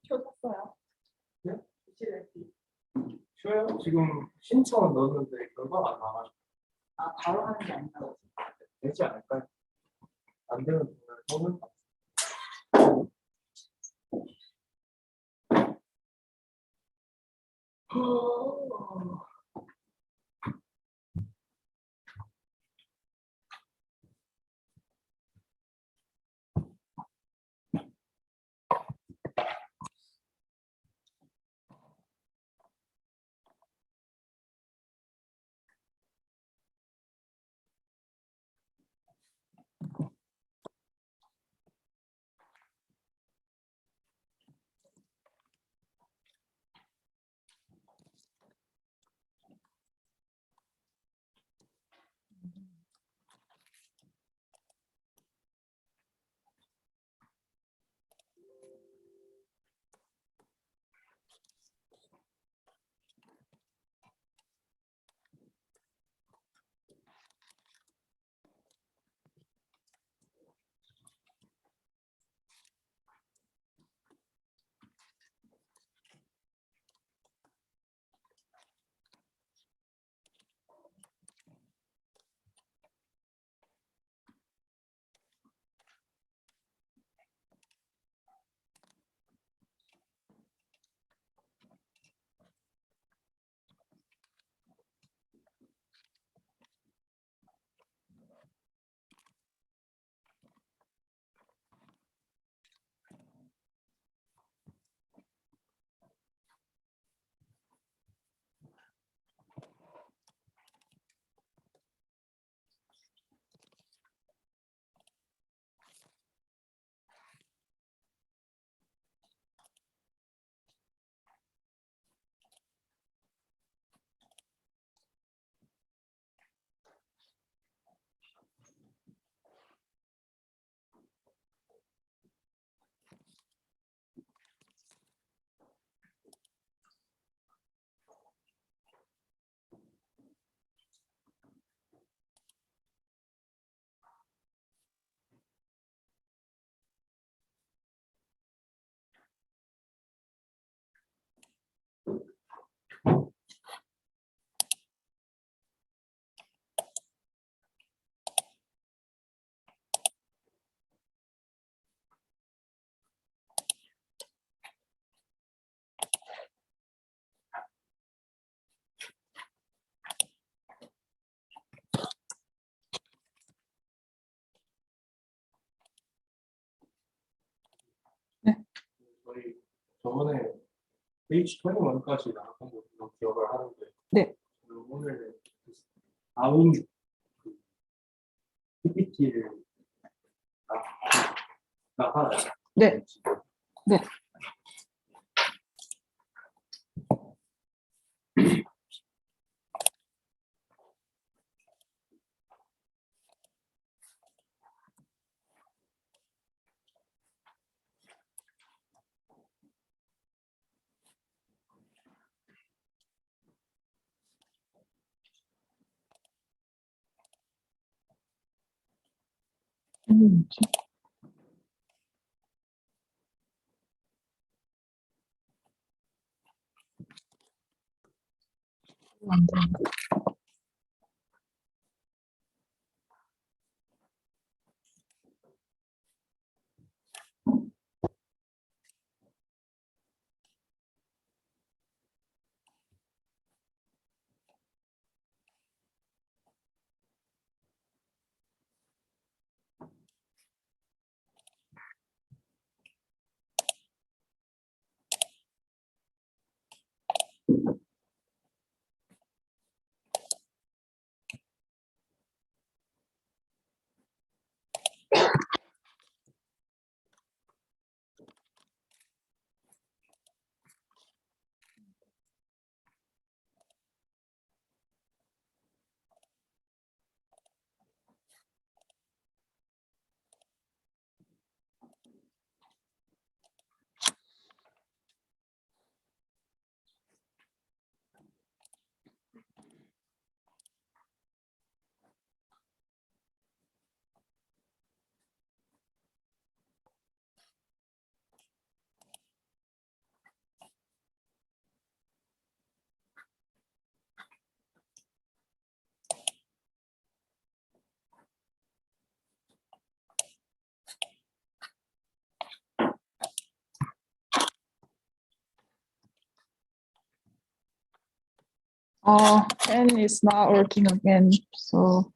표 샀어요. 네? UCLP. 쉬어요? 지금 신청은 넣었는데 결과가 안 나와가지고 아, 바로 하는 게 아닌가 보지. 되지 않을까요? 안 되면 저는 저희 저번에 H21까지 나왔던 거 기억을 하는데 네. 오늘 다음 PPT를 나가요. 네. 네. Pen is not working again, so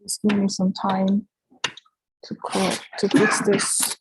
just give me some time to fix this.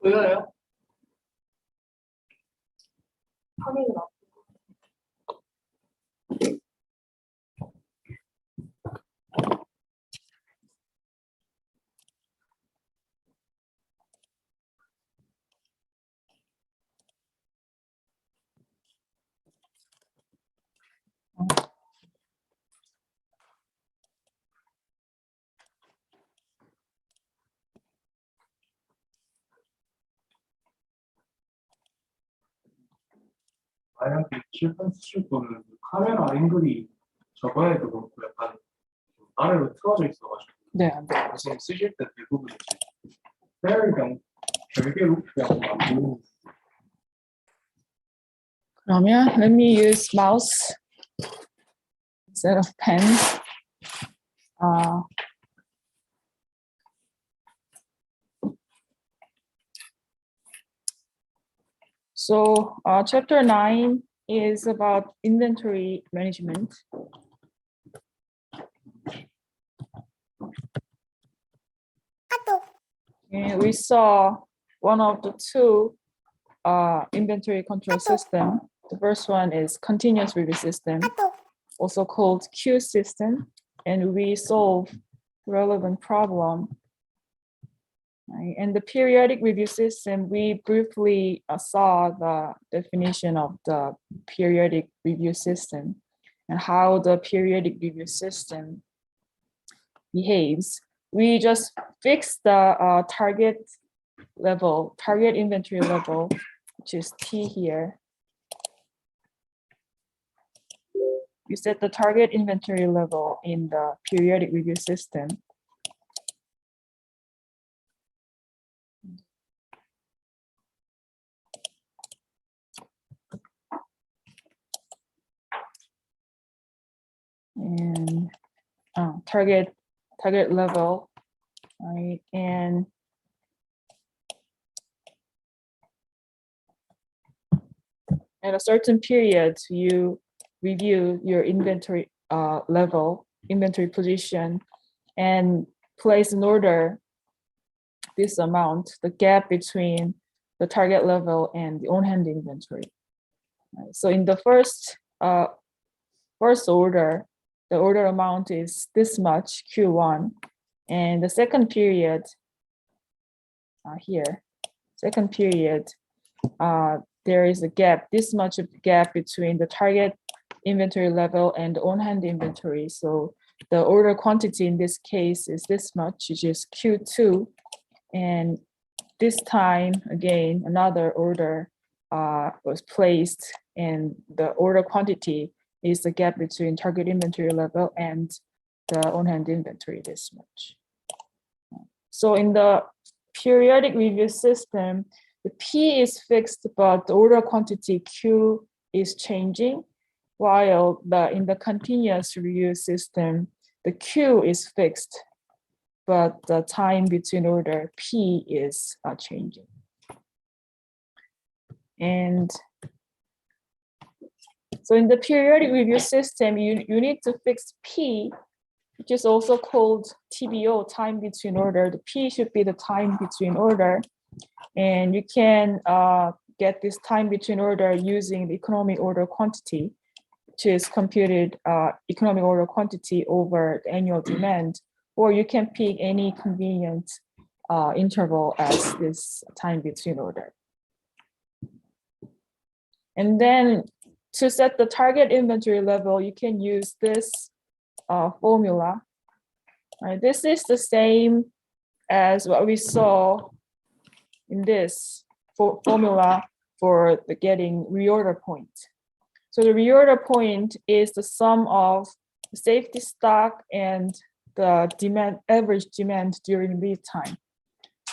보여요? 확인을 안 만약에 실판 쓰실 거는 카메라 앵글이 저번에도 그렇고 약간 좀 아래로 틀어져 있어가지고 네, 안 돼요. 선생님 쓰실 때 대부분 별경 별개로 표현하고 만드는 그러면 let me use mouse instead of pen. So chapter 9 is about inventory management. And we saw one of the two inventory control system. The first one is continuous review system, also called Q system, and we solve relevant problem. Right? And the periodic review system, we briefly saw the definition of the periodic review system and how the periodic review system behaves. We just fix the target level, target inventory level, which is T here. You set the target inventory level in the periodic review system. And target level, right? And at a certain period, you review your inventory level, inventory position, and place an order this amount, the gap between the target level and the on-hand inventory. Right? So in the first order, the order amount is this much, Q1, and the second period here, second period, there is a gap, this much of gap between the target inventory level and on-hand inventory. So the order quantity in this case is this much, which is Q2. And this time, again, another order was placed, and the order quantity is the gap between target inventory level and the on-hand inventory, this much. So in the periodic review system, the P is fixed, but the order quantity Q is changing, while in the continuous review system, the Q is fixed, but the time between order P is changing. And so in the periodic review system, you need to fix P, which is also called TBO, time between order. The P should be the time between order. And you can get this time between order using the economic order quantity, which is computed economic order quantity over the annual demand, or you can pick any convenient interval as this time between order. And then to set the target inventory level, you can use this formula. Right, this is the same as what we saw in this formula for the getting reorder point. So the reorder point is the sum of the safety stock and the demand, average demand during lead time.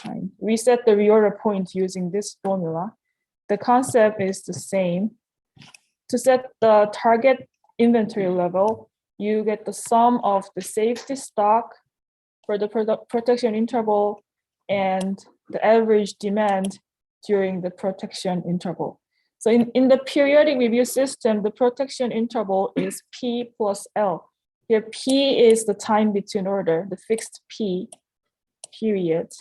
Right. We set the reorder point using this formula. The concept is the same. To set the target inventory level, you get the sum of the safety stock for the protection interval and the average demand during the protection interval. So in the periodic review system, the protection interval is P plus L. Here, P is the time between order, the fixed P, period.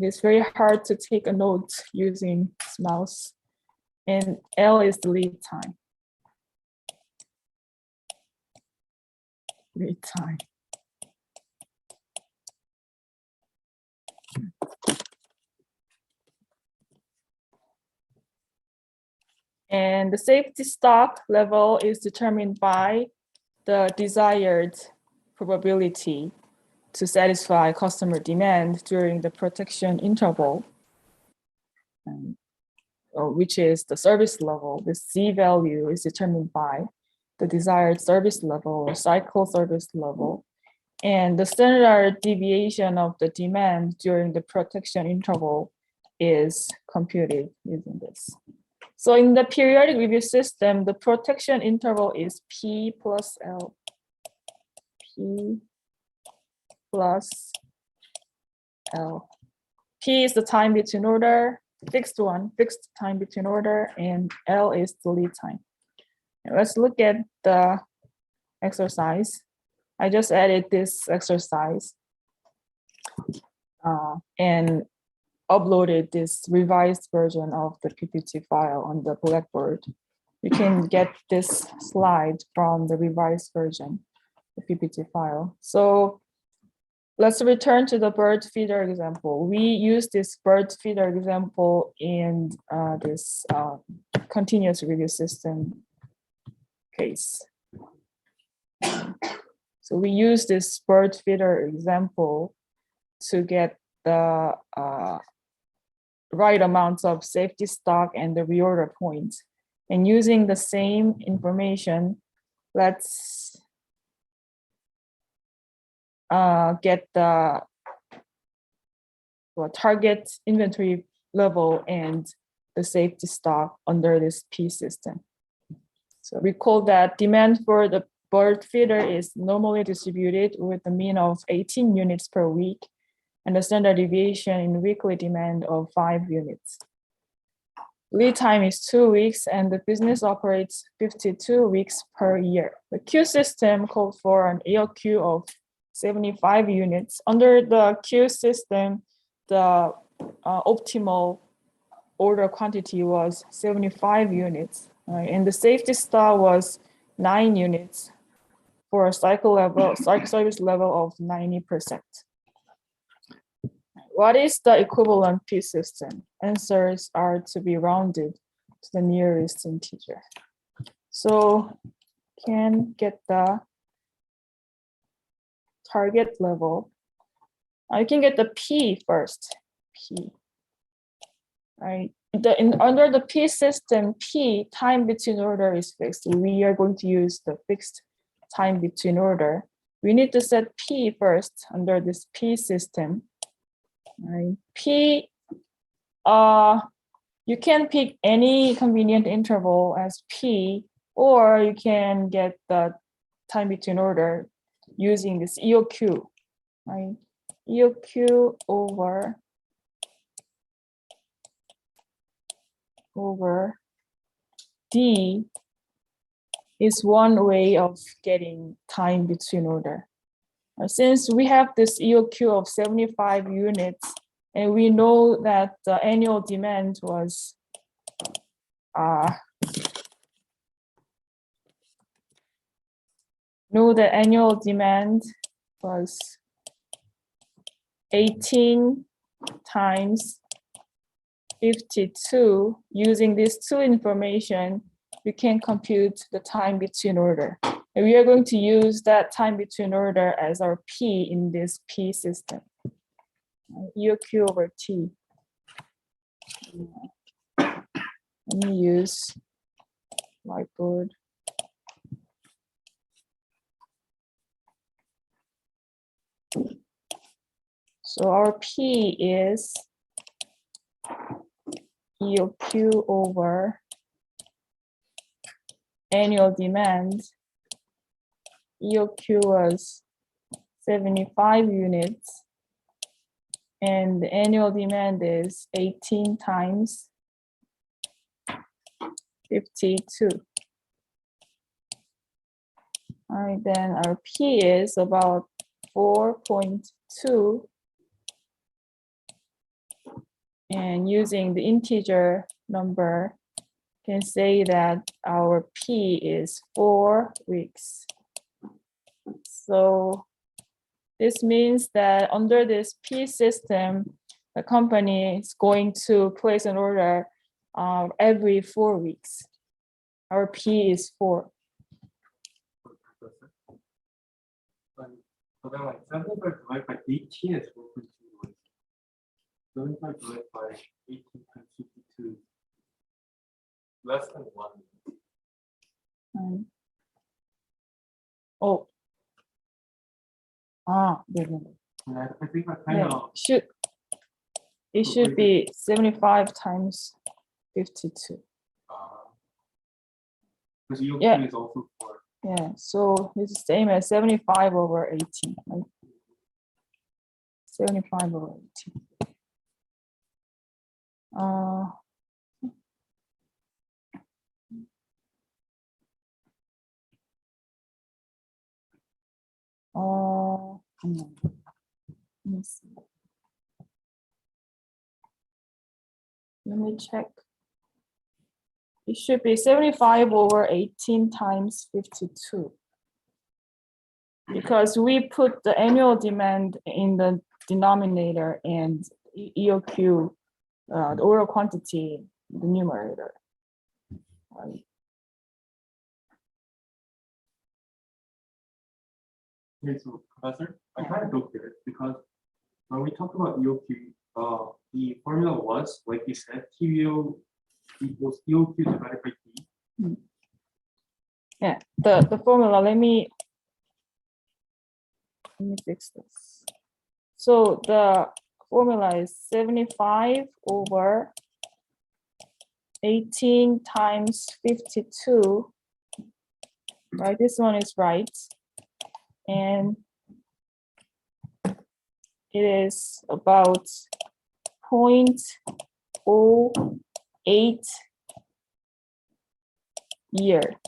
It's very hard to take a note using this mouse. And L is the lead time. Lead time. And the safety stock level is determined by the desired probability to satisfy customer demand during the protection interval. which is the service level. The C value is determined by the desired service level or cycle service level. And the standard deviation of the demand during the protection interval is computed using this. So in the periodic review system, the protection interval is P plus L. P plus L. P is the time between order, fixed time between order, and L is the lead time. And let's look at the exercise. I just added this exercise and uploaded this revised version of the PPT file on the Blackboard. You can get this slide from the revised version, the PPT file. So let's return to the bird feeder example. We use this bird feeder example in this continuous review system case. So we use this bird feeder example to get the right amounts of safety stock and the reorder points. And using the same information, let's get the target inventory level and the safety stock under this P system. So recall that demand for the bird feeder is normally distributed with a mean of 18 units per week and a standard deviation in weekly demand of 5 units. Lead time is 2 weeks and the business operates 52 weeks per year. The Q system called for an EOQ of 75 units. Under the Q system, the optimal order quantity was 75 units, right? And the safety stock was 9 units for a cycle service level of 90%. What is the equivalent P system? Answers are to be rounded to the nearest integer. So can get the target level. I can get the P first. P. Right. Under the P system, P time between order is fixed. We are going to use the fixed time between order. We need to set P first under this P system. Right. P, you can pick any convenient interval as P, or you can get the time between order using this EOQ, right? EOQ over D is one way of getting time between order. Since we have this EOQ of 75 units, and we know that the annual demand was annual demand was 18 times 52. Using these two information, we can compute the time between order. And we are going to use that time between order as our P in this P system. EOQ over T. Let me use whiteboard. So our P is EOQ over annual demand. EOQ was 75 units and the annual demand is 18 times 52. All right, then our P is about 4.2. And using the integer number, can say that our P is 4 weeks. So this means that under this P system, the company is going to place an order every 4 weeks. Our P is 4. So then like 75 divided by 18 is 4.2. 75 divided by 18 times 52. less than 1. Oh. 네네. I think I kind Yeah, of it should be 75 times 52. because EOQ Yeah. is also 4. Yeah, so it's the same as 75 over 18, right? 75 over 18. Let me see. Let me check. It should be 75 over 18 times 52. Because we put the annual demand in the denominator and EOQ, the order quantity, the numerator. Right. Okay, so Professor, I kind of don't get it because when we talk about EOQ, the formula was, like you said, TVO equals EOQ divided by T. Yeah, the formula, let me fix this. So the formula is 75 over 18 times 52. Right, this one is right. And it is about 0.08 year.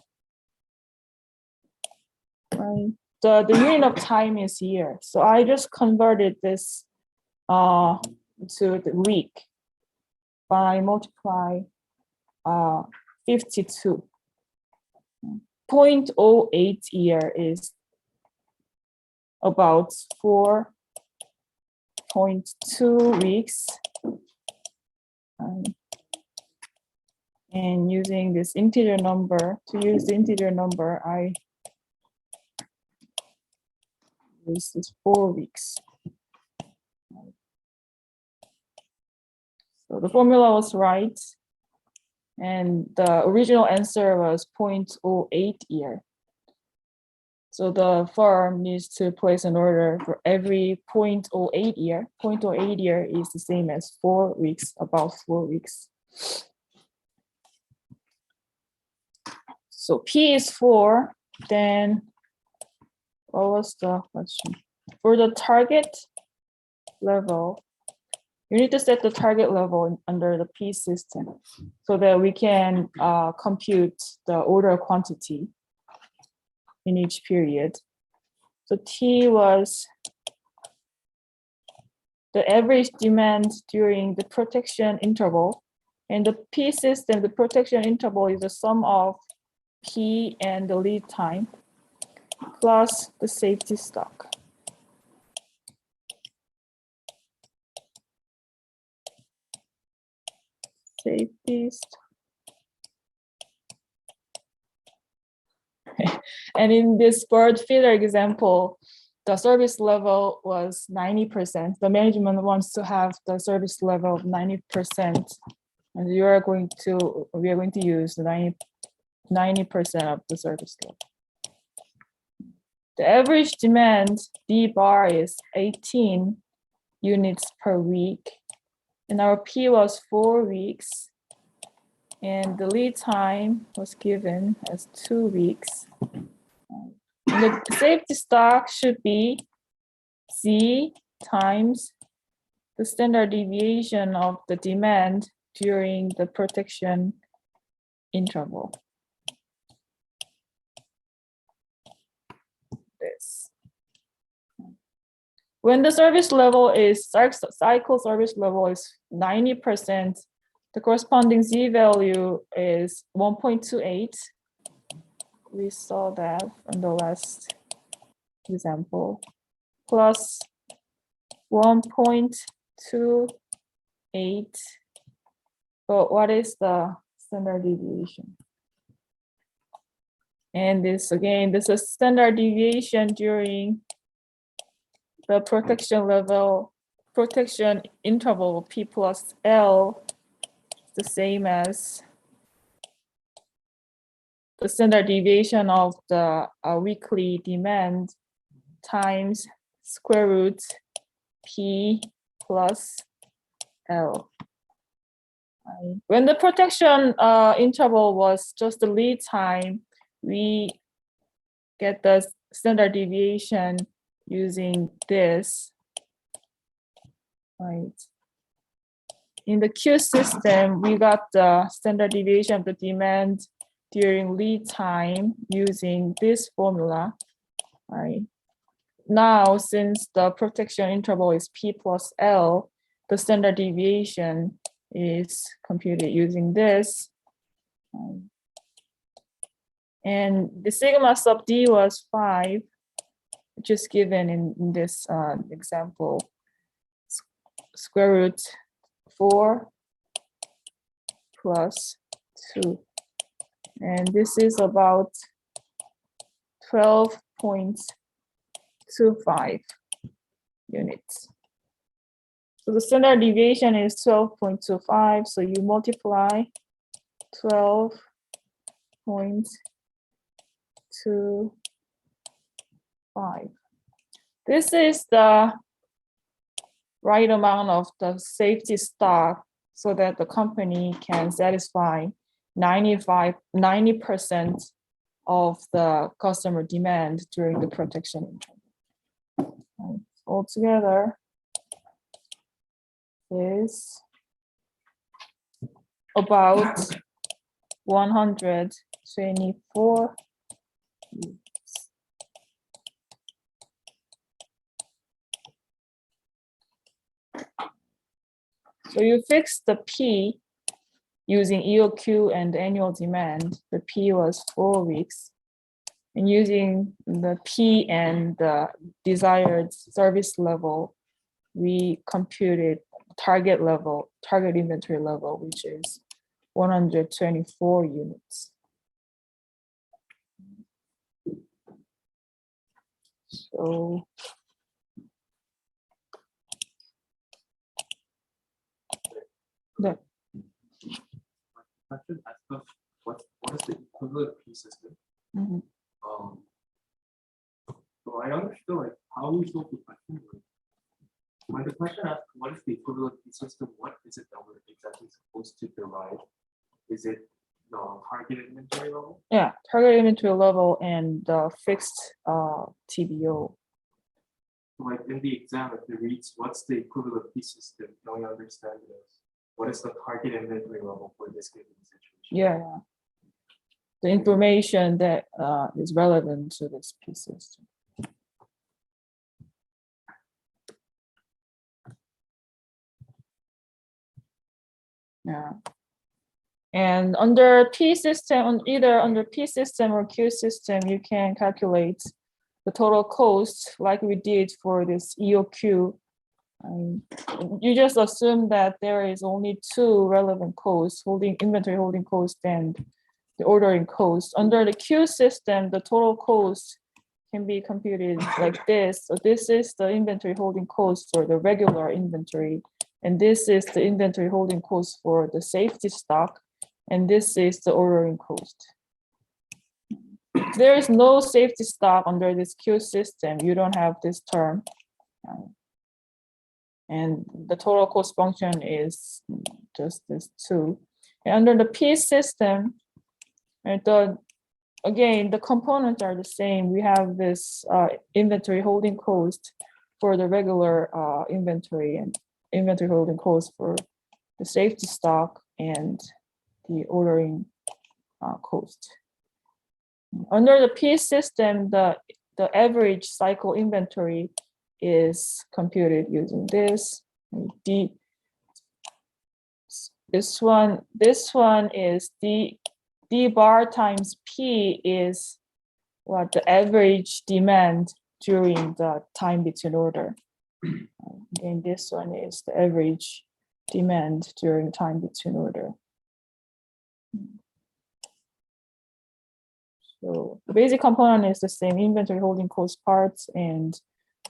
Right. The unit of time is year. So I just converted this to the week by multiply 52. 0.08 year is about 4.2 weeks. And using this integer number, to use the integer number, I use this 4 weeks. So the formula was right. And the original answer was 0.08 year. So the firm needs to place an order for every 0.08 year. 0.08 year is the same as 4 weeks, about 4 weeks. So P is 4, then what was the question? For the target level, you need to set the target level under the P system so that we can compute the order quantity in each period. So T was the average demand during the protection interval. And the P system, the protection interval is the sum of P and the lead time plus the safety stock. Safety stock. And in this bird feeder example, the service level was 90%. The management wants to have the service level of 90%. And we are going to use the 90% of the service level. The average demand, D bar, is 18 units per week. And our P was 4 weeks. And the lead time was given as 2 weeks. And the safety stock should be Z times the standard deviation of the demand during the protection interval. This. When the service level is, cycle service level is 90%, the corresponding Z value is 1.28. We saw that from the last example, plus 1.28. But what is the standard deviation? And this, again, this is standard deviation during the protection level, protection interval P plus L, the same as the standard deviation of the weekly demand times square root P plus L. Right. When the protection interval was just the lead time, we get the standard deviation using this. Right. In the Q system, we got the standard deviation of the demand during lead time using this formula. Right. Now, since the protection interval is P plus L, the standard deviation is computed using this. And the sigma sub D was 5, which is given in this example. Square root 4 plus 2. And this is about 12.25 units. So the standard deviation is 12.25. So you multiply 12.25. This is the right amount of the safety stock so that the company can satisfy 90% of the customer demand during the protection interval. Altogether is about 124. So you fix the P using EOQ and annual demand. The P was 4 weeks. And using the P and the desired service level, we computed target inventory level, which is 124 units. So the Question asked us what is the equivalent P system? mhm. So I understood like how we solve the question. When the question asks what is the equivalent P system, what is it that we're exactly supposed to derive? Is it the target inventory level? Yeah, target inventory level and the fixed TBO. Like in the exam, if it reads what's the equivalent P system, don't you understand this? What is the target inventory level for this given situation? Yeah. The information that is relevant to this P system. Yeah. And under P system, either under P system or Q system, you can calculate the total cost like we did for this EOQ. You just assume that there is only 2 relevant costs, inventory holding cost and the ordering cost. Under the Q system, the total cost can be computed like this. So this is the inventory holding cost for the regular inventory. And this is the inventory holding cost for the safety stock. And this is the ordering cost. There is no safety stock under this Q system. You don't have this term. And the total cost function is just this 2. And under the P system, again, the components are the same. We have this inventory holding cost for the regular inventory and inventory holding cost for the safety stock and the ordering cost. Under the P system, the average cycle inventory is computed using this. This one is D bar times P is what the average demand during the time between order. And this one is the average demand during time between order. So the basic component is the same, inventory holding cost parts and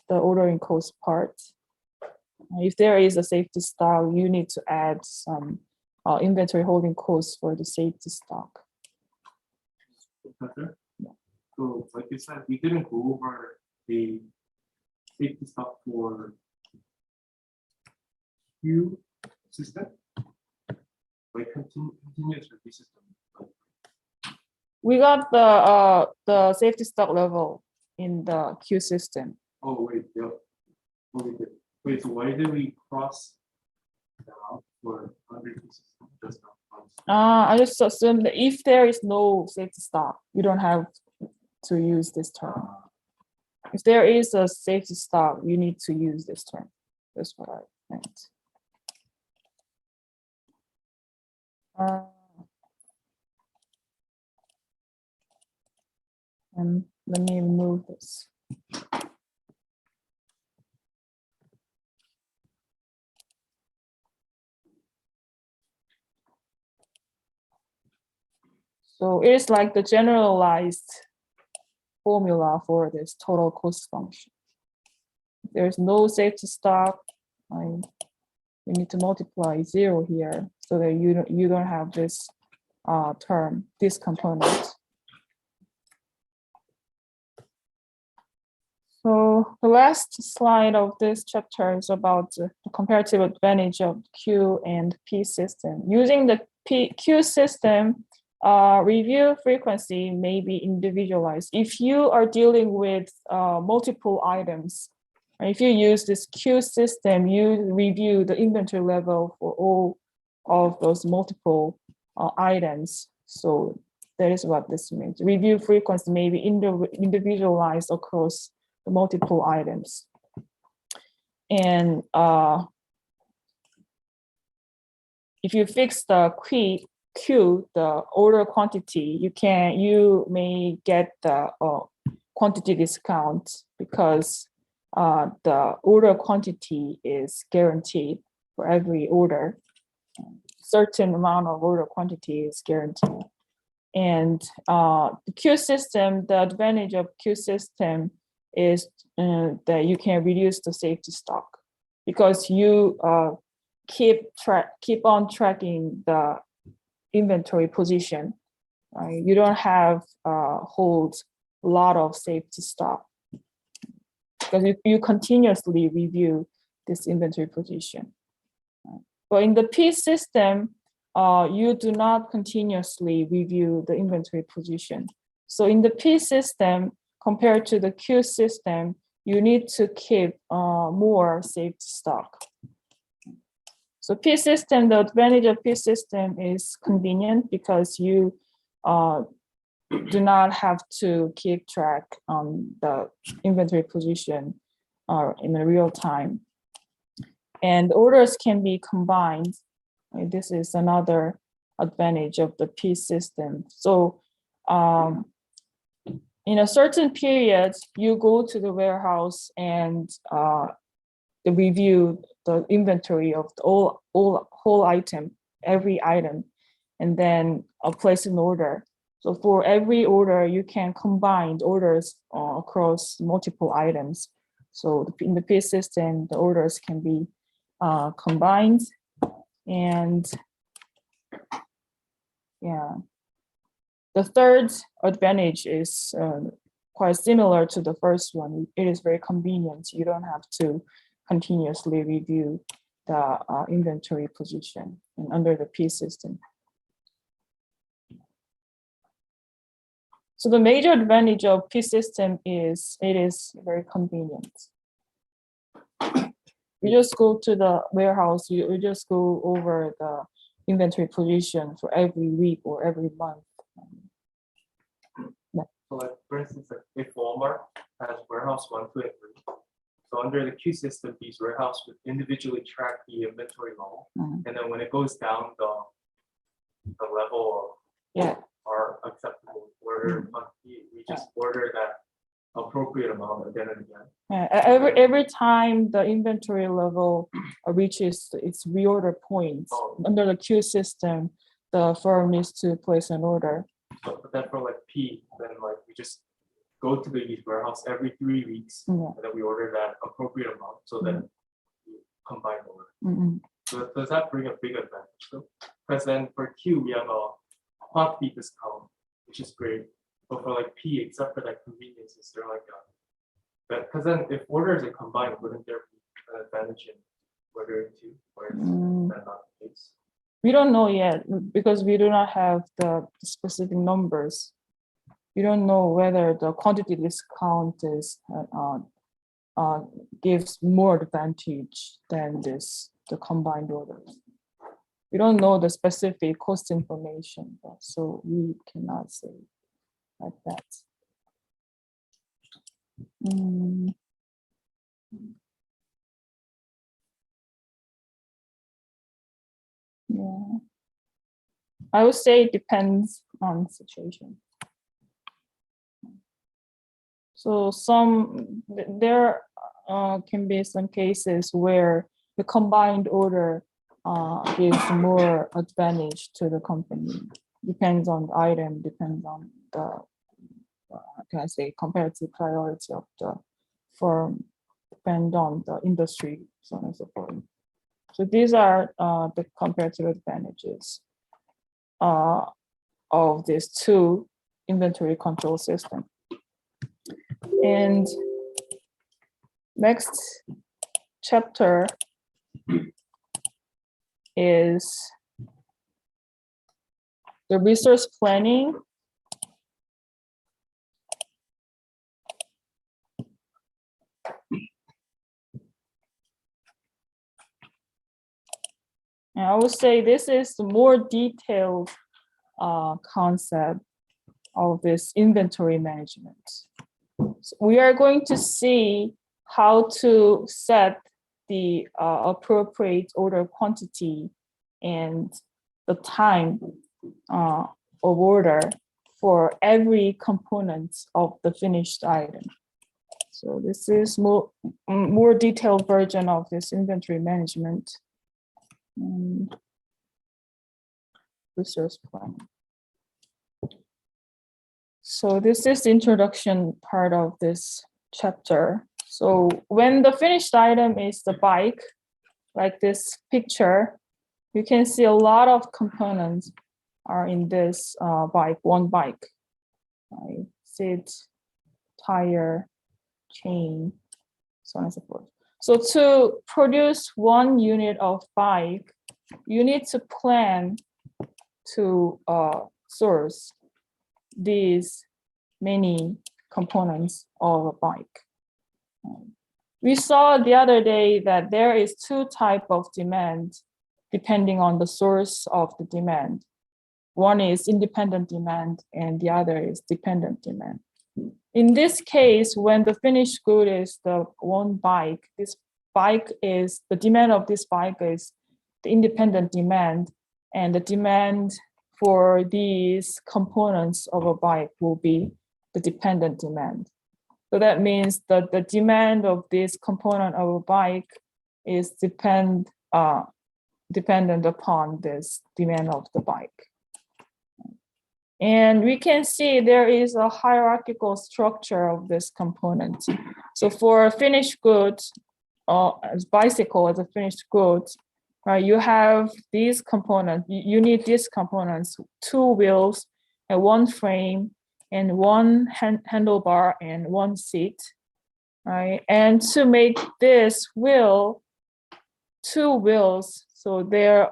the ordering cost part. If there is a safety stock, you need to add some inventory holding costs for the safety stock. Professor. So like you said, we didn't go over the safety stock for Q system, like continuous review system. We got the safety stock level in the Q system. Oh wait, yeah. Oh, we did. Wait, so why did we cross that out for under Q system? Just not. I just assume that if there is no safety stock, you don't have to use this term. If there is a safety stock, you need to use this term. That's what I meant. And let me remove this. So it is like the generalized formula for this total cost function. There's no safety stock. You need to multiply 0 here so that you don't have this term, this component. So the last slide of this chapter is about the comparative advantage of Q and P system. Using the Q system, review frequency may be individualized. If you are dealing with multiple items, and if you use this Q system, you review the inventory level for all of those multiple items. So that is what this means. Review frequency may be individualized across the multiple items. And if you fix the Q, the order quantity, you may get the quantity discount because the order quantity is guaranteed for every order. Certain amount of order quantity is guaranteed. And the Q system, the advantage of Q system is that you can reduce the safety stock because you keep on tracking the inventory position. You don't have hold a lot of safety stock because you continuously review this inventory position. But in the P system, you do not continuously review the inventory position. So in the P system, compared to the Q system, you need to keep more safety stock. So P system, the advantage of P system is convenient because you do not have to keep track on the inventory position in a real time. And orders can be combined. This is another advantage of the P system. So in a certain period, you go to the warehouse and review the inventory of the whole item, every item, and then place an order. So for every order, you can combine orders across multiple items. So in the P system, the orders can be combined. And yeah, the third advantage is quite similar to the first one. It is very convenient. You don't have to continuously review the inventory position under the P system. So the major advantage of P system is it is very convenient. You just go to the warehouse, you just go over the inventory position for every week or every month. So like for instance, like if Walmart has warehouse 1, 2, and 3, so under the Q system, these warehouse would individually track the inventory level, and then when it goes down the level of our acceptable order quantity, we just order that appropriate amount again and again. Every time the inventory level reaches its reorder point under the Q system, the firm needs to place an order. So, but then for like P, then like we just go to the warehouse every 3 weeks, and then we order that appropriate amount. So then we combine the order. So does that bring a big advantage? Because then for Q, we have a quantity discount, which is great. but for like P, except for that convenience, is there like a, because then if orders are combined, wouldn't there be an advantage in ordering two, or is that not the case? We don't know yet because we do not have the specific numbers. We don't know whether the quantity discount is gives more advantage than the combined orders. We don't know the specific cost information, so we cannot say like that. Yeah, I would say it depends on the situation. So there can be some cases where the combined order gives more advantage to the company. Depends on the item, depends on the, can I say, comparative priority of the firm, depend on the industry, so on and so forth. So these are the comparative advantages of these two inventory control system. And next chapter is the resource planning. And I would say this is the more detailed concept of this inventory management. So we are going to see how to set the appropriate order quantity and the time of order for every component of the finished item. So this is more detailed version of this inventory management and resource planning. So this is the introduction part of this chapter. So when the finished item is the bike, like this picture, you can see a lot of components are in this bike, one bike. Right? Seat, tire, chain, so on and so forth. So to produce one unit of bike, you need to plan to source these many components of a bike. We saw the other day that there is two types of demand depending on the source of the demand. One is independent demand and the other is dependent demand. In this case, when the finished good is the one bike, this bike is, the demand of this bike is the independent demand, and the demand for these components of a bike will be the dependent demand. So that means that the demand of this component of a bike is dependent upon this demand of the bike. And we can see there is a hierarchical structure of this component. So for a finished goods, as bicycle as a finished goods, right, you have these components, you need these components, two wheels and one frame and one handlebar and one seat, right? And to make this wheel, two wheels, so there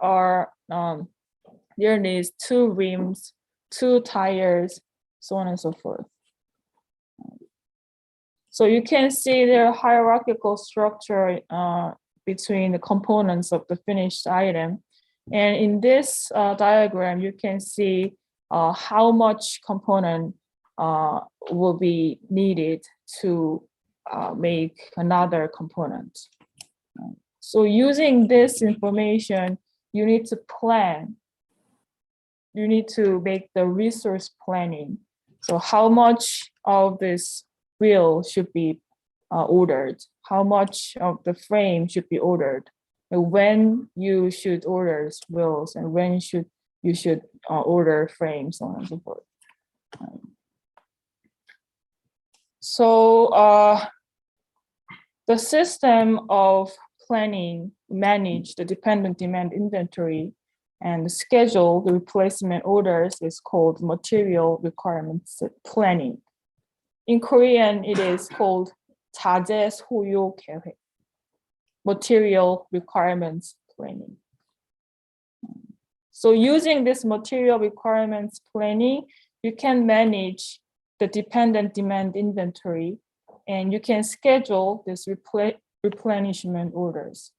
needs two rims, two tires, so on and so forth. So you can see their hierarchical structure between the components of the finished item. And in this diagram, you can see how much component will be needed to make another component. So using this information, you need to plan. You need to make the resource planning. So how much of this wheel should be ordered? How much of the frame should be ordered? And when you should order wheels and when you should order frames, so on and so forth. So the system of planning manage the dependent demand inventory and schedule the replacement orders is called material requirements planning. In Korean, it is called 자재 소요 계획, material requirements planning. So using this material requirements planning, you can manage the dependent demand inventory, and you can schedule this replenishment orders.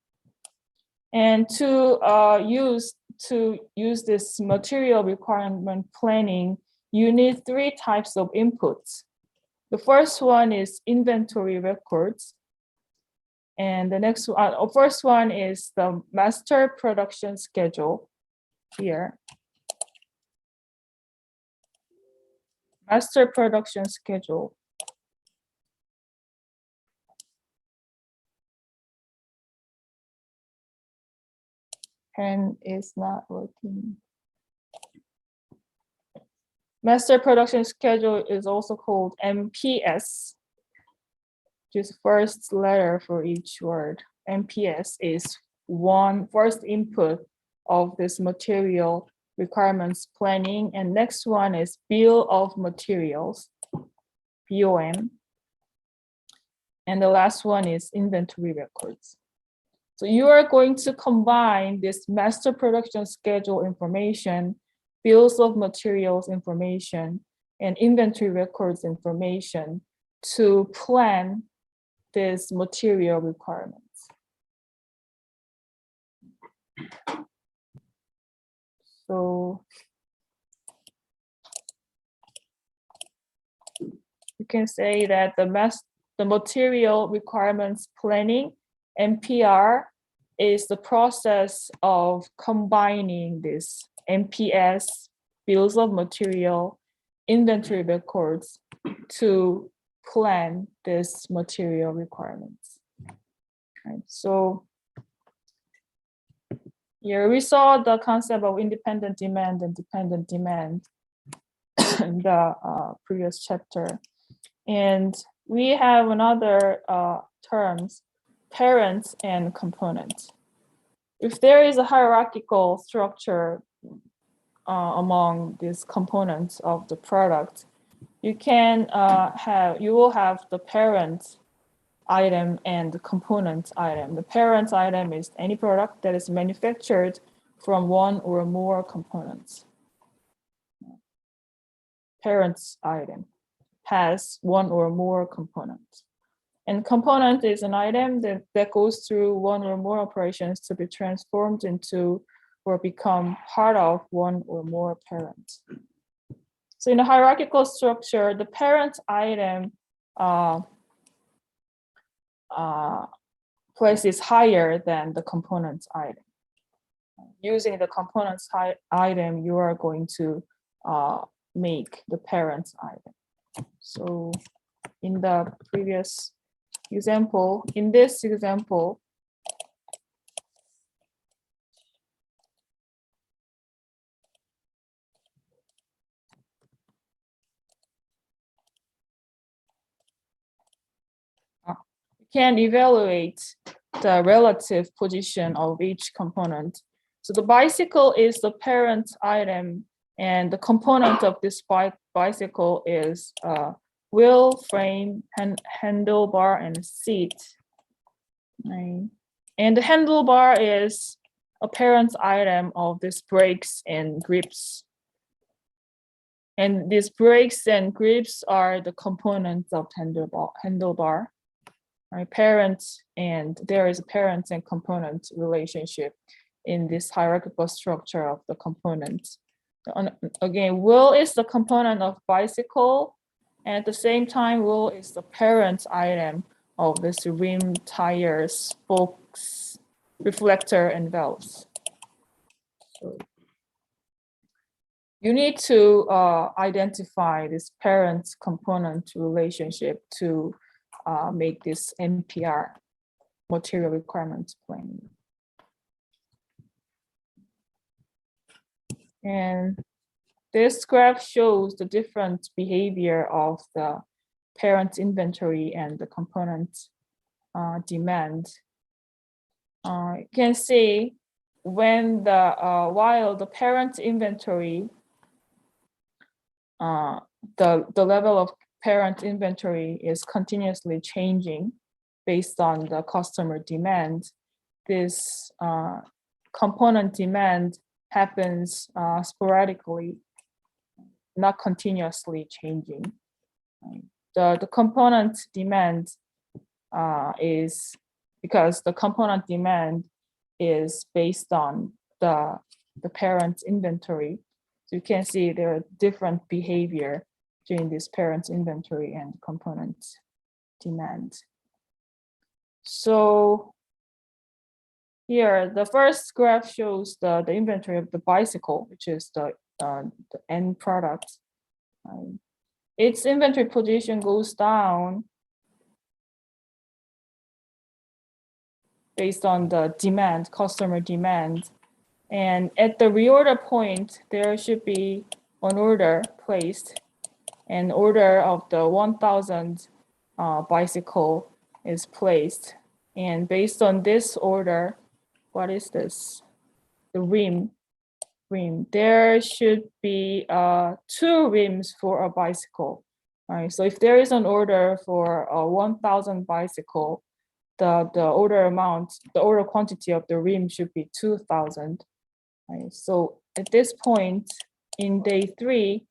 And to use this material requirement planning, you need 3 types of inputs. The first one is inventory records. And the next one, first one is the master production schedule here. Master production schedule. Pen is not working. Master production schedule is also called MPS. Just first letter for each word. MPS is first input of this material requirements planning, and next one is bill of materials, BOM. And the last one is inventory records. So you are going to combine this master production schedule information, bills of materials information, and inventory records information to plan this material requirements. So you can say that the material requirements planning, MPR, is the process of combining this MPS, bills of material, inventory records to plan this material requirements. Right. So here we saw the concept of independent demand and dependent demand in the previous chapter. And we have another terms, parents and components. If there is a hierarchical structure among these components of the product, you will have the parent item and the component item. The parent item is any product that is manufactured from one or more components. Parent item has one or more components. And component is an item that goes through one or more operations to be transformed into or become part of one or more parents. So in a hierarchical structure, the parent item place is higher than the component item. Using the components item, you are going to make the parent item. So in the previous example, in this example, can evaluate the relative position of each component. So the bicycle is the parent item, and the component of this bicycle is wheel, frame, handlebar, and seat. Right. And the handlebar is a parent item of these brakes and grips. And these brakes and grips are the components of handlebar. Right, parents, and there is a parent and component relationship in this hierarchical structure of the components. Again, wheel is the component of bicycle, and at the same time, wheel is the parent item of this rim, tires, spokes, reflector, and valves. So you need to identify this parent-component relationship to make this MPR, material requirements planning. And this graph shows the different behavior of the parent inventory and the component demand. You can see when while the parent inventory, the level of parent inventory is continuously changing based on the customer demand, this component demand happens sporadically, not continuously changing. The component demand is because the component demand is based on the parent inventory. So you can see there are different behavior during this parent inventory and component demand. So here, the first graph shows the inventory of the bicycle, which is the end product. Its inventory position goes down based on the demand, customer demand. And at the reorder point, there should be an order placed. An order of the 1,000 bicycle is placed. And based on this order, what is this? The rim. There should be 2 rims for a bicycle. All right, so if there is an order for 1,000 bicycle, the order amount, the order quantity of the rim should be 2,000. Right, so at this point in day 3,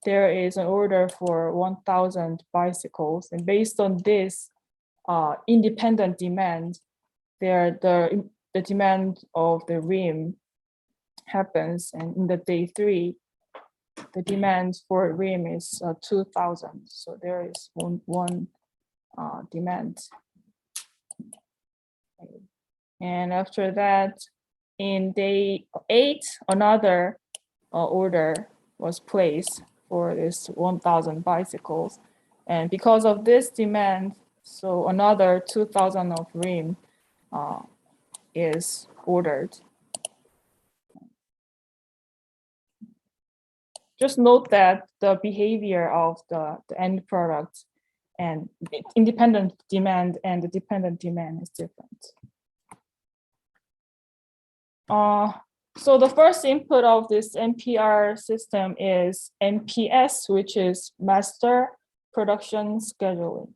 there is an order for 1,000 bicycles, and based on this independent demand, the demand of the rim happens, and in the day 3, the demand for rim is 2,000. So there is one demand. And after that, in day 8, another order was placed for this 1,000 bicycles. And because of this demand, so another 2,000 of rim is ordered. Just note that the behavior of the end product and independent demand and the dependent demand is different. So the first input of this MPR system is MPS, which is Master Production Scheduling.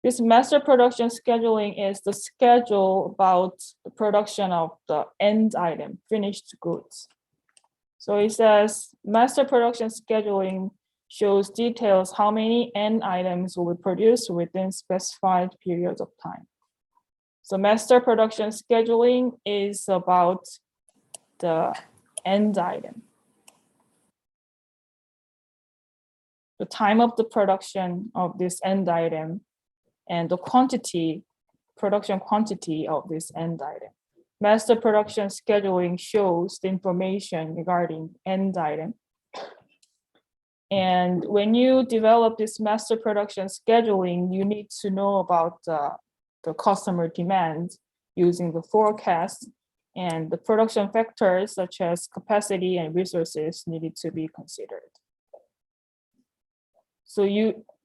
This Master Production Scheduling is the schedule about the production of the end item, finished goods. So it says Master Production Scheduling shows details how many end items will be produced within specified periods of time. So Master Production Scheduling is about the end item, the time of the production of this end item, and the quantity, production quantity of this end item. Master Production Scheduling shows the information regarding end item. And when you develop this Master Production Scheduling, you need to know about the customer demand using the forecast, and the production factors such as capacity and resources needed to be considered. So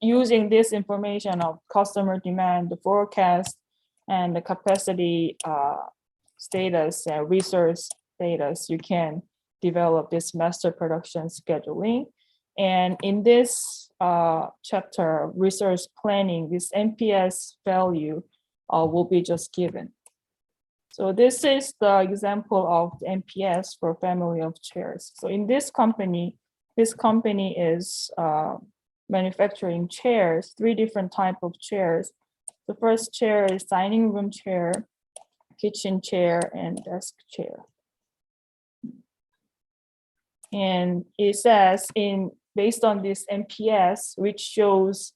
using this information of customer demand, the forecast, and the capacity status and resource status, you can develop this Master Production Scheduling. And in this chapter, resource planning, this MPS value will be just given. So this is the example of the MPS for family of chairs. So in this company is manufacturing chairs, 3 different types of chairs. The first chair is dining room chair, kitchen chair, and desk chair. And it says based on this MPS, which shows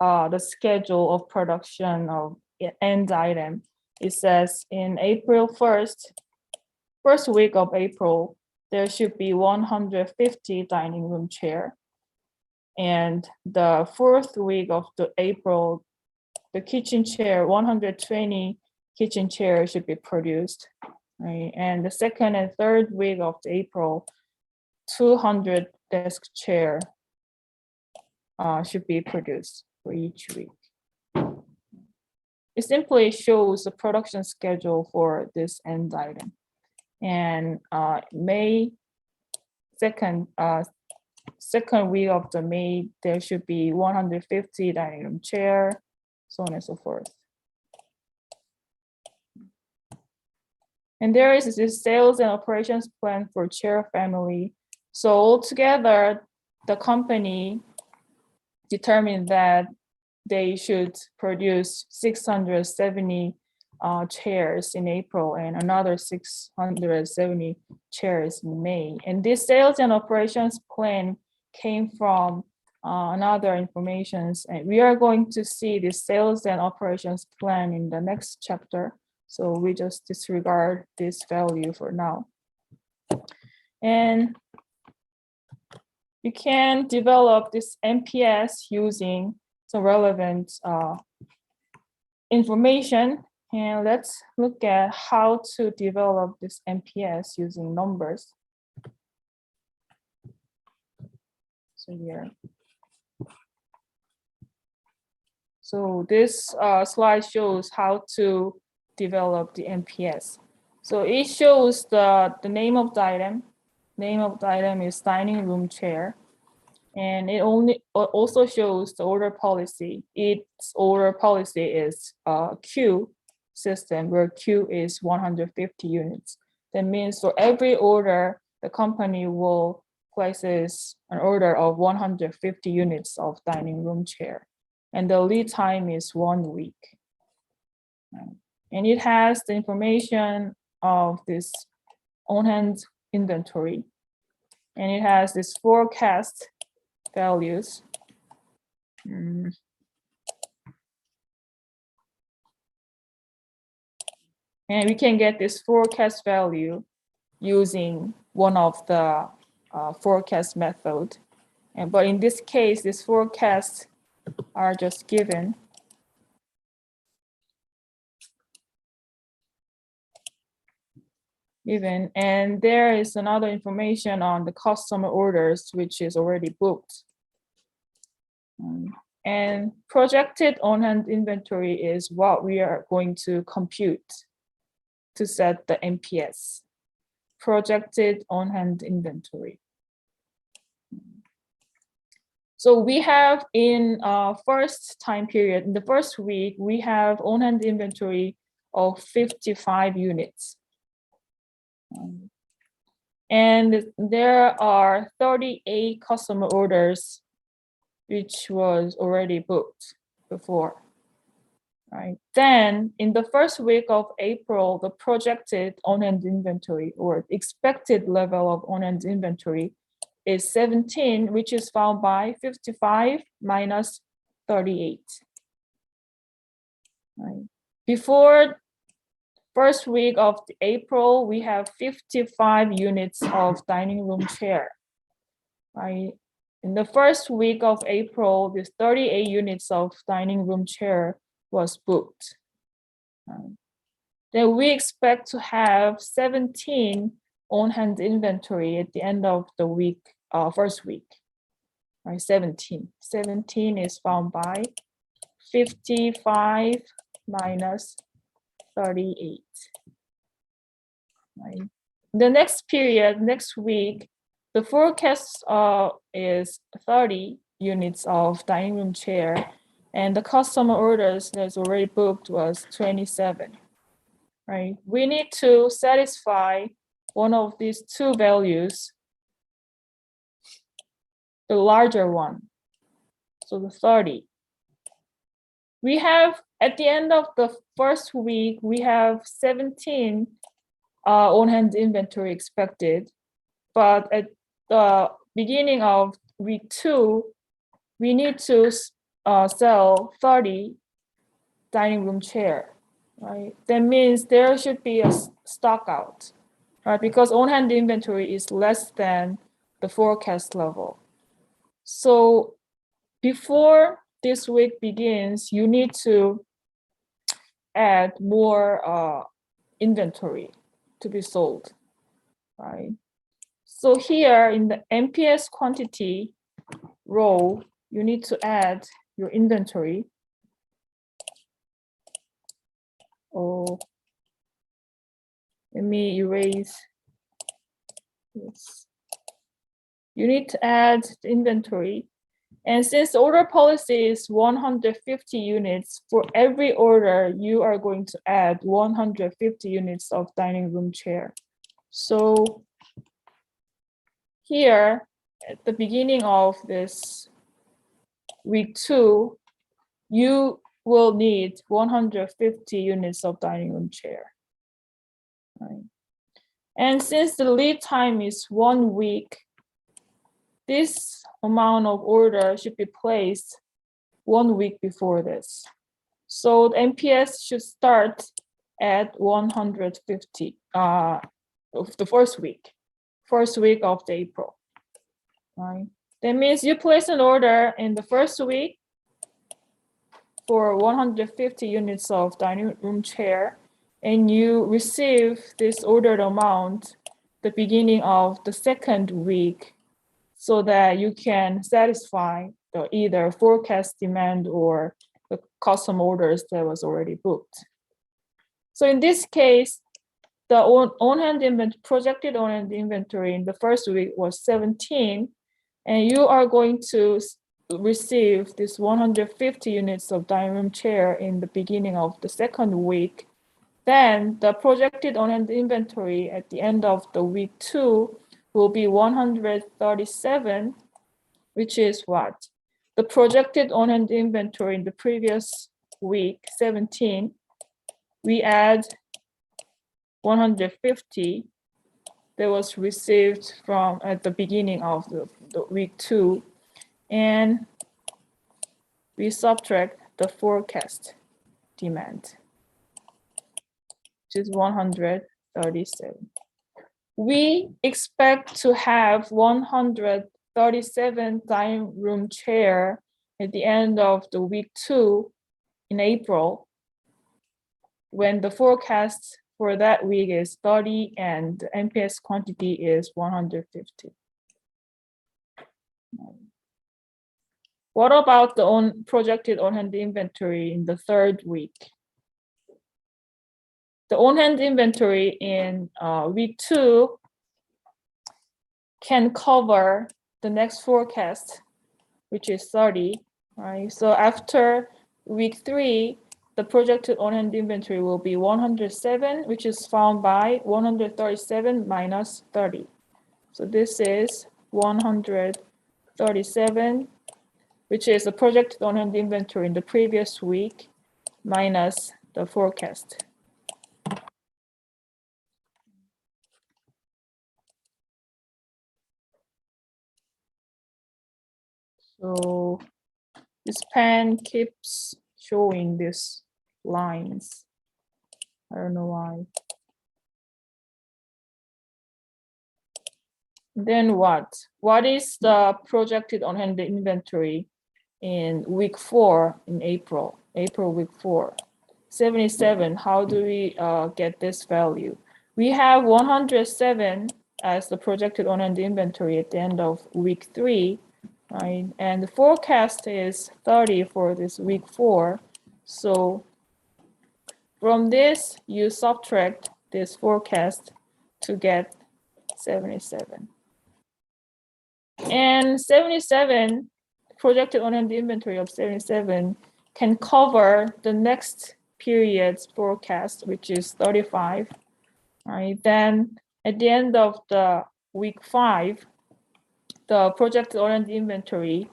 the schedule of production of end item, it says in April 1st, first week of April, there should be 150 dining room chair. And the 4th week of April, the kitchen chair, 120 kitchen chairs should be produced. Right? And the 2nd and 3rd week of April, 200 desk chair should be produced for each week. It simply shows the production schedule for this end item. and May second week of the May, there should be 150 dining room chair, so on and so forth. And there is this sales and operations plan for chair family. So altogether, the company determined that they should produce 670 chairs in April and another 670 chairs in May. And this sales and operations plan came from another informations. And we are going to see the sales and operations plan in the next chapter. So we just disregard this value for now. And you can develop this MPS using some relevant information. And let's look at how to develop this MPS using numbers. So here. So this slide shows how to develop the MPS. So it shows the name of the item. Name of the item is dining room chair. And it also shows the order policy. Its order policy is Q system, where Q is 150 units. That means for every order, the company will places an order of 150 units of dining room chair. And the lead time is 1 week. And it has the information of this on-hand inventory. And it has this forecast values. And we can get this forecast value using one of the forecast method. But in this case, these forecasts are just given. And there is another information on the customer orders, which is already booked. And projected on-hand inventory is what we are going to compute to set the MPS, projected on-hand inventory. So we have in first time period, in the first week, we have on-hand inventory of 55 units. And there are 38 customer orders, which was already booked before, right? Then in the first week of April, the projected on-hand inventory or expected level of on-hand inventory is 17, which is found by 55 minus 38. Right? Before first week of April, we have 55 units of dining room chair, right? In the first week of April, this 38 units of dining room chair was booked. Then we expect to have 17 on-hand inventory at the end of the week, first week, right? 17. 17 is found by 55 minus 38. Right. The next period, next week, the forecast is 30 units of dining room chair, and the customer orders that's already booked was 27. Right. We need to satisfy one of these two values, the larger one, so the 30. We have, at the end of the first week, we have 17 on-hand inventory expected, but at the beginning of week 2, we need to sell 30 dining room chair, right? That means there should be a stock out, right? Because on-hand inventory is less than the forecast level. So before this week begins, you need to add more inventory to be sold, right? So here in the MPS quantity row, you need to add your inventory. Oh, let me erase Yes. You need to add the inventory. And since the order policy is 150 units, for every order, you are going to add 150 units of dining room chair. So here, at the beginning of this week 2, you will need 150 units of dining room chair. Right. And since the lead time is 1 week, this amount of order should be placed 1 week before this. So the MPS should start at 150 of the first week of the April. Right? That means you place an order in the first week for 150 units of dining room chair, and you receive this ordered amount the beginning of the second week, so that you can satisfy the either forecast demand or the custom orders that was already booked. So in this case, the on-hand projected on-hand inventory in the first week was 17, and you are going to receive this 150 units of dining room chair in the beginning of the second week. Then the projected on-hand inventory at the end of the week 2 will be 137, which is what? The projected on-hand inventory in the previous week, 17, we add 150 that was received from at the beginning of the week 2, and we subtract the forecast demand, which is 137. We expect to have 137 dining room chair at the end of the week 2 in April, when the forecast for that week is 30 and the MPS quantity is 150. What about the projected on-hand inventory in the third week? The on-hand inventory in week 2 can cover the next forecast, which is 30, right? So after week 3, the projected on-hand inventory will be 107, which is found by 137 minus 30. So this is 137, which is the projected on-hand inventory in the previous week minus the forecast. So this pen keeps showing these lines. I don't know why. Then what? What is the projected on-hand inventory in week 4 in April week 4? 77. How do we get this value? We have 107 as the projected on-hand inventory at the end of week 3. Right? And the forecast is 30 for this week 4. So from this, you subtract this forecast to get 77. And 77, projected on-hand inventory of 77 can cover the next period's forecast, which is 35. Right? Then at the end of the week 5, the projected on-hand inventory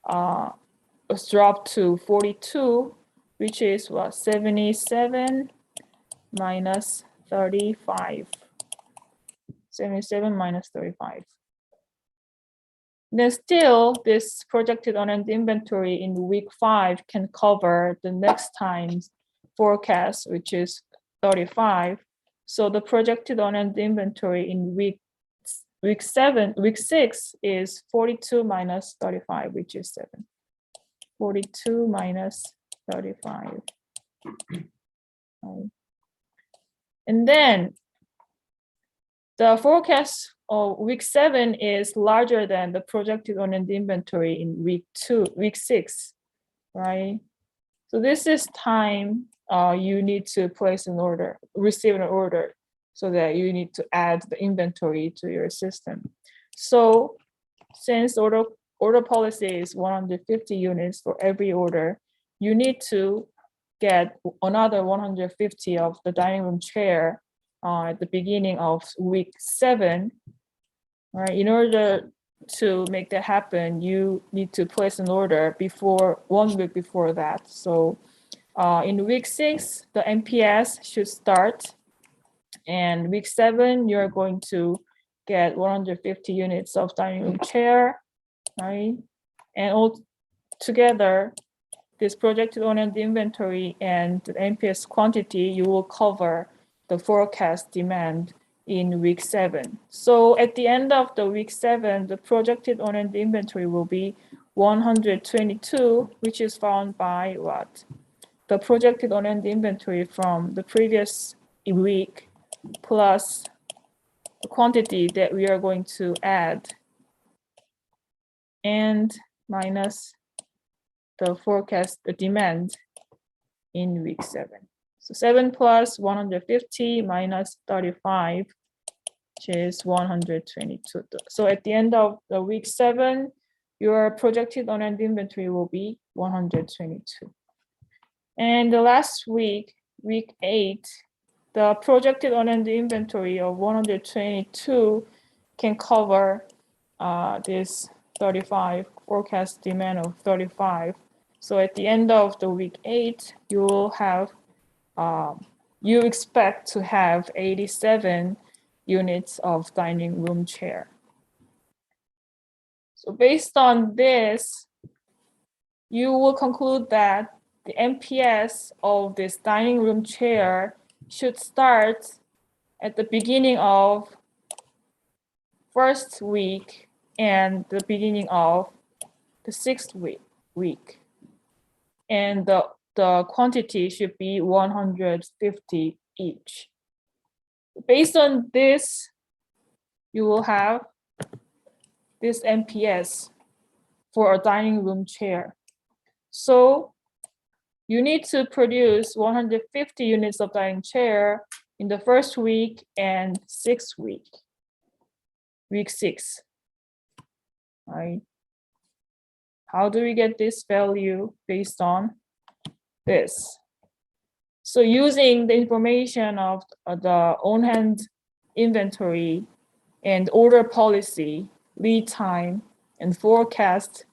was dropped to 42, which is what, 77 minus 35. 77 minus 35. Then still, this projected on-hand inventory in week 5 can cover the next time's forecast, which is 35. So the projected on-hand inventory in week 6 is 42 minus 35, which is 7. 42 minus 35. And then the forecast of week 7 is larger than the projected on-hand inventory in week 6, right? So this is time you need to place an order, receive an order. so that you need to add the inventory to your system. So since order policy is 150 units for every order, you need to get another 150 of the dining room chair at the beginning of week 7. Right? In order to make that happen, you need to place an order before 1 week before that. So in week 6, the MPS should start, and week 7, you're going to get 150 units of dining room chair, right? And all together, this projected on-hand inventory and the MPS quantity, you will cover the forecast demand in week 7. So at the end of the week 7, the projected on-hand inventory will be 122, which is found by what? The projected on-hand inventory from the previous week plus the quantity that we are going to add and minus the forecast, the demand in week 7. So 7 plus 150 minus 35, which is 122. So at the end of the week 7, your projected on-hand inventory will be 122. And the last week, week 8, the projected on-hand inventory of 122 can cover this 35 forecast demand of 35. So at the end of the week 8, you will have, you expect to have 87 units of dining room chair. So based on this, you will conclude that the MPS of this dining room chair should start at the beginning of first week and the beginning of the 6th week. And the quantity should be 150 each. Based on this, you will have this MPS for a dining room chair. So you need to produce 150 units of dining chair in the first week and 6th week, week 6, right? How do we get this value? Based on this. So using the information of the on-hand inventory and order policy, lead time, and forecast,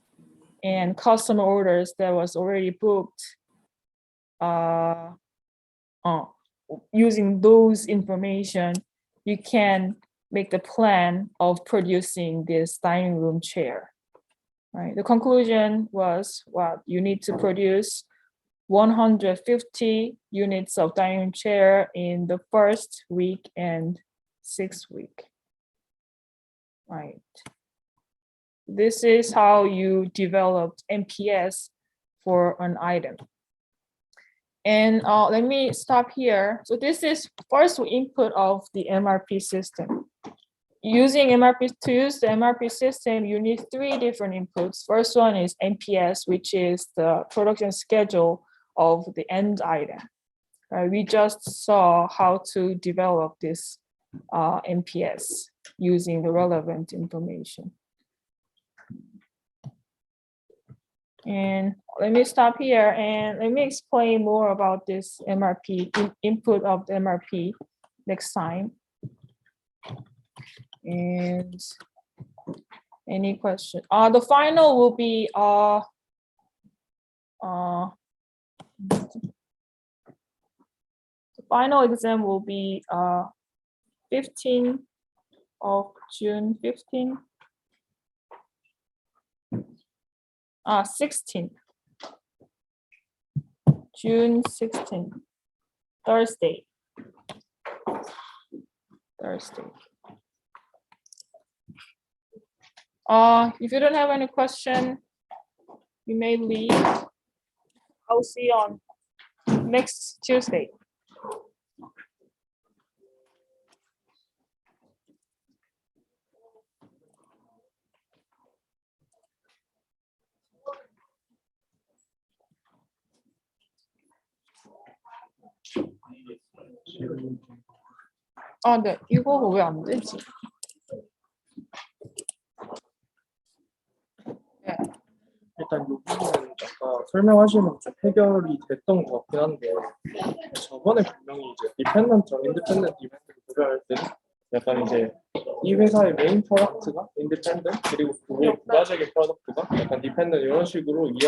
and customer orders that was already booked, using those information, you can make the plan of producing this dining room chair. Right. The conclusion was what you need to produce 150 units of dining room chair in the first week and 6th week. Right. This is how you developed MPS for an item. And let me stop here. So this is first input of the MRP system. Using MRP, to use the MRP system, you need 3 different inputs. First one is MPS, which is the production schedule of the end item. We just saw how to develop this MPS using the relevant information. And let me stop here and let me explain more about this MRP, input of the MRP next time. And any question? The final will be the final exam will be 15 of June 15. 16. June 16. Thursday. If you don't have any question, you may leave. I'll see you on next Tuesday. 아, 네. 이거 왜 안 되지? 일단 이 부분은 아까 설명하시는 좀 해결이 됐던 것 같긴 한데 저번에 분명히 이제 디펜던트랑 인디펜던트 이벤트를 구별할 때 약간 이제 이 회사의 메인 프로덕트가 인디펜던트 그리고 그 위에 부가적인 프로덕트가 약간 디펜던트 이런 식으로 이해